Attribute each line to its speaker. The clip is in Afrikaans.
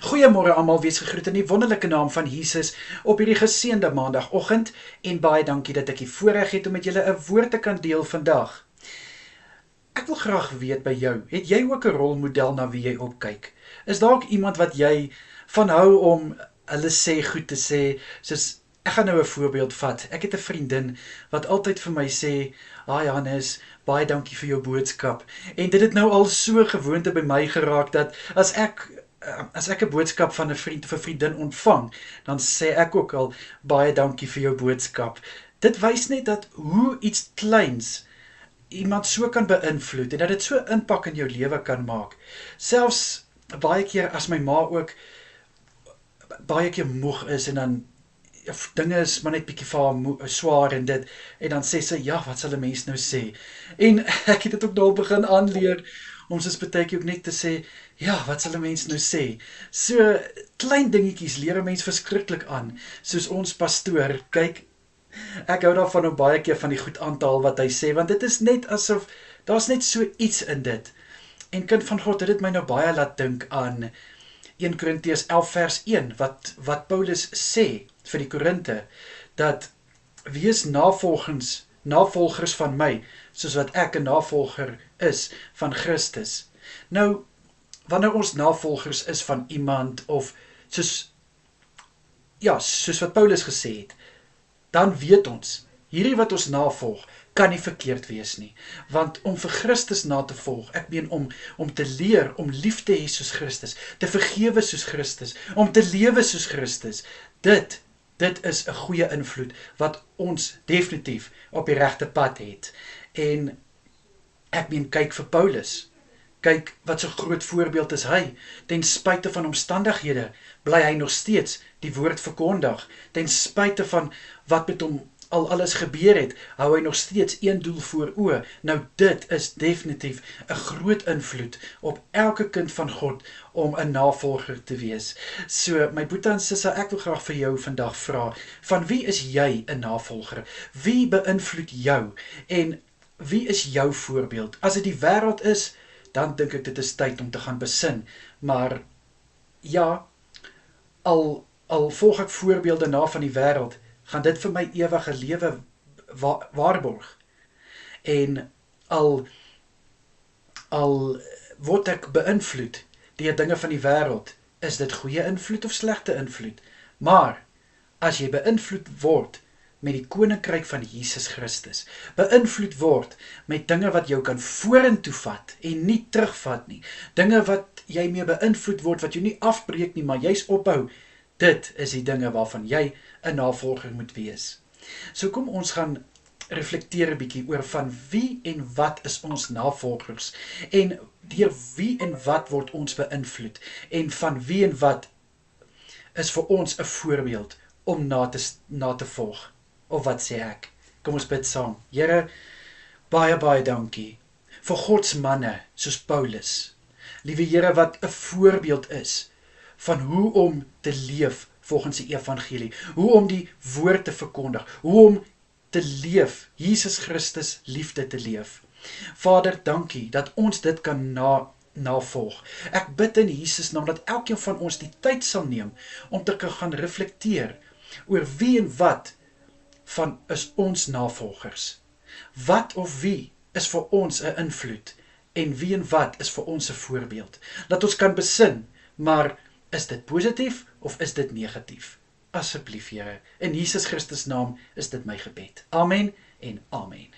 Speaker 1: Goeiemôre almal, wees gegroet in die wonderlike naam van Jesus op hierdie geseënde maandagoggend en baie dankie dat ek die voorreg het om met julle 'n woord te kan deel vandag. Ek wil graag weet by jou, het jy ook 'n rolmodel na wie jy opkyk? Is daar ook iemand wat jy van hou om hulle sê goed te sê, soos ek gaan nou 'n voorbeeld vat. Ek het 'n vriendin wat altyd vir my sê, "Haai Hannes, baie dankie vir jou boodskap." En dit het nou al so gewoonte by my geraak dat as ek 'n boodskap van 'n vriend of 'n vriendin ontvang, dan sê ek ook al baie dankie vir jou boodskap. Dit wys net dat hoe iets kleins iemand so kan beïnvloed en dat dit so impak in jou lewe kan maak. Selfs baie keer as my ma ook baie keer moeg is en dan of dinge is maar net bietjie vir haar swaar en dit, en dan sê sy, ja, wat sal 'n mens nou sê? En ek het dit ook nou begin aanleer, om soos baie keer ook net te sê, ja, wat sal 'n mens nou sê? So, klein dingetjies leer 'n mens verskriklik aan, soos ons pastoor, kyk, ek hou daarvan om baie keer van die goed aan te haal wat hy sê, want dit is net asof, daar's net so iets in dit. En kind van God, dit my nou baie laat dink aan 1 Korintiërs 11 vers 1, wat Paulus sê vir die Korinte, dat wees navolgers van my, soos wat ek 'n navolger is van Christus. Nou, wanneer ons navolgers is van iemand, of soos wat Paulus gesê het, dan weet ons, hierdie wat ons navolg, kan nie verkeerd wees nie. Want om vir Christus na te volg, ek meen om te leer, om lief te hê soos Christus, te vergewe soos Christus, om te lewe soos Christus, dit is 'n goeie invloed, wat ons definitief op die regte pad het. En ek meen, kyk vir Paulus, kyk wat so groot voorbeeld is hy, ten spyte van omstandighede, bly hy nog steeds die woord verkondig, ten spyte van wat met hom al alles gebeur het, hou hy nog steeds een doel voor oë. Nou dit is definitief 'n groot invloed op elke kind van God om 'n navolger te wees. So my boetie en sissa, ek wil graag vir jou vandag vra, van wie is jy 'n navolger? Wie beïnvloed jou? En wie is jou voorbeeld? As dit die wêreld is, dan dink ek dit is tyd om te gaan besin. Maar ja, al volg ek voorbeelde na van die wêreld, gaan dit vir my ewige lewe waarborg. En al word ek beïnvloed deur dinge van die wêreld, is dit goeie invloed of slegte invloed? Maar as jy beïnvloed word met die koninkryk van Jesus Christus, beïnvloed word met dinge wat jou kan vorentoe vat en nie terugvat nie, dinge wat jy mee beïnvloed word, wat jou nie afbreek nie, maar jy's ophou, dit is die dinge waarvan jy 'n navolger moet wees. So kom ons gaan reflekteer 'n bietjie oor van wie en wat is ons navolgers, en deur wie en wat word ons beïnvloed, en van wie en wat is vir ons 'n voorbeeld om na te volg. Of wat sê ek? Kom ons bid saam. Here, baie dankie vir Gods manne soos Paulus. Liewe Here, wat 'n voorbeeld is van hoe om te leef volgens die evangelie, hoe om die woord te verkondig, hoe om te leef, Jesus Christus liefde te leef. Vader, dankie dat ons dit kan navolg. Ek bid in Jesus naam dat elkeen van ons die tyd sal neem om te gaan reflekteer oor wie en wat van is ons navolgers. Wat of wie is vir ons 'n invloed, en wie en wat is vir ons 'n voorbeeld. Laat ons kan besin, maar is dit positief of is dit negatief? Asseblief, Here, in Jesus Christus naam is dit my gebed. Amen en amen.